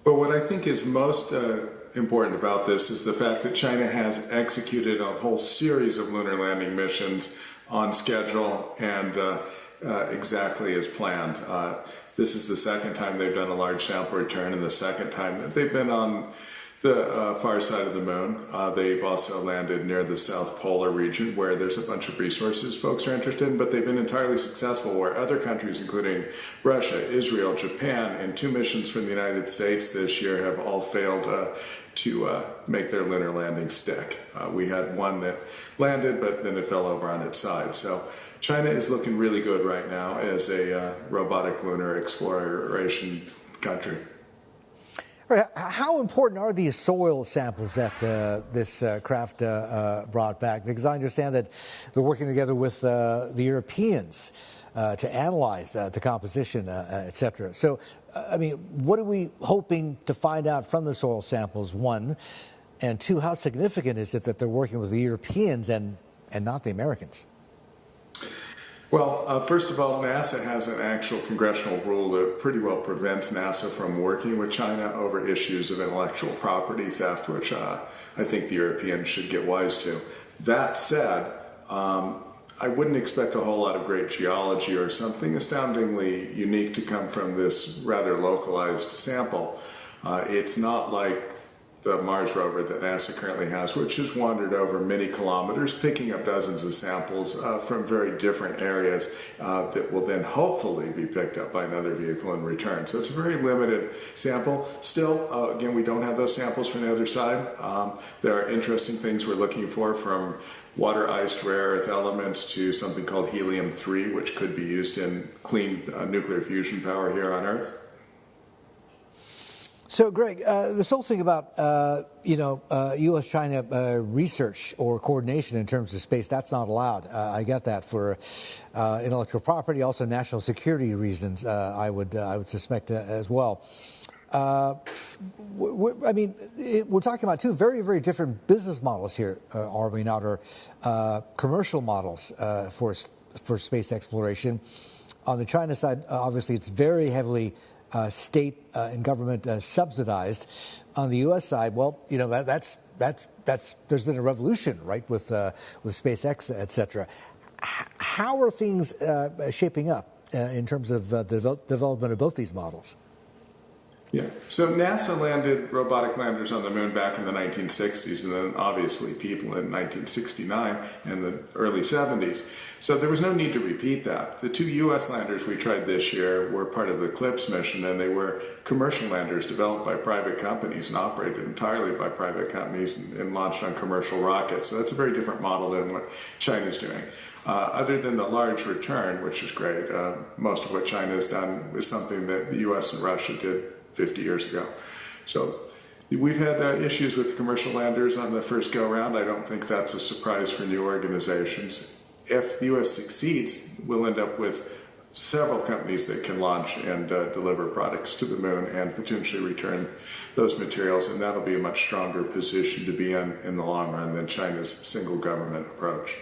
But what I think is most important about this is the fact that China has executed a whole series of lunar landing missions on schedule and exactly as planned. This is the second time they've done a large sample return and the second time that they've been on the far side of the moon. They've also landed near the South Polar region where there's a bunch of resources folks are interested in, but they've been entirely successful where other countries, including Russia, Israel, Japan, and 2 missions from the United States this year have all failed to make their lunar landing stick. We had one that landed, but then it fell over on its side. So China is looking really good right now as a robotic lunar exploration country. How important are these soil samples that this craft brought back? Because I understand that they're working together with the Europeans to analyze the composition, et cetera. So, I mean, what are we hoping to find out from the soil samples, one? And two, how significant is it that they're working with the Europeans and not the Americans? Well, first of all, NASA has an actual congressional rule that pretty well prevents NASA from working with China over issues of intellectual property theft, which I think the Europeans should get wise to. That said, I wouldn't expect a whole lot of great geology or something astoundingly unique to come from this rather localized sample. It's not like the Mars rover that NASA currently has, which has wandered over many kilometers, picking up dozens of samples from very different areas that will then hopefully be picked up by another vehicle and returned. So it's a very limited sample. Still, again, we don't have those samples from the other side. There are interesting things we're looking for, from water-iced rare earth elements to something called helium-3, which could be used in clean nuclear fusion power here on Earth. So, Greg, this whole thing about, U.S.-China research or coordination in terms of space, that's not allowed. I get that for intellectual property, also national security reasons, I would suspect as well. We're talking about 2 very, very different business models here, are we not? Or commercial models for space exploration. On the China side, obviously, it's very heavily state and government subsidized. On the U.S. side, well, that's there's been a revolution, right, with SpaceX, et cetera. How are things shaping up in terms of the development of both these models? Yeah. So NASA landed robotic landers on the moon back in the 1960s, and then obviously people in 1969 and the early 70s. So there was no need to repeat that. The 2 U.S. landers we tried this year were part of the CLIPS mission, and they were commercial landers developed by private companies and operated entirely by private companies and launched on commercial rockets. So that's a very different model than what China's doing. Other than the large return, which is great, most of what China has done is something that the U.S. and Russia did 50 years ago. So we've had issues with commercial landers on the first go-round. I don't think that's a surprise for new organizations. If the U.S. succeeds, we'll end up with several companies that can launch and deliver products to the moon and potentially return those materials, and that'll be a much stronger position to be in the long run than China's single government approach.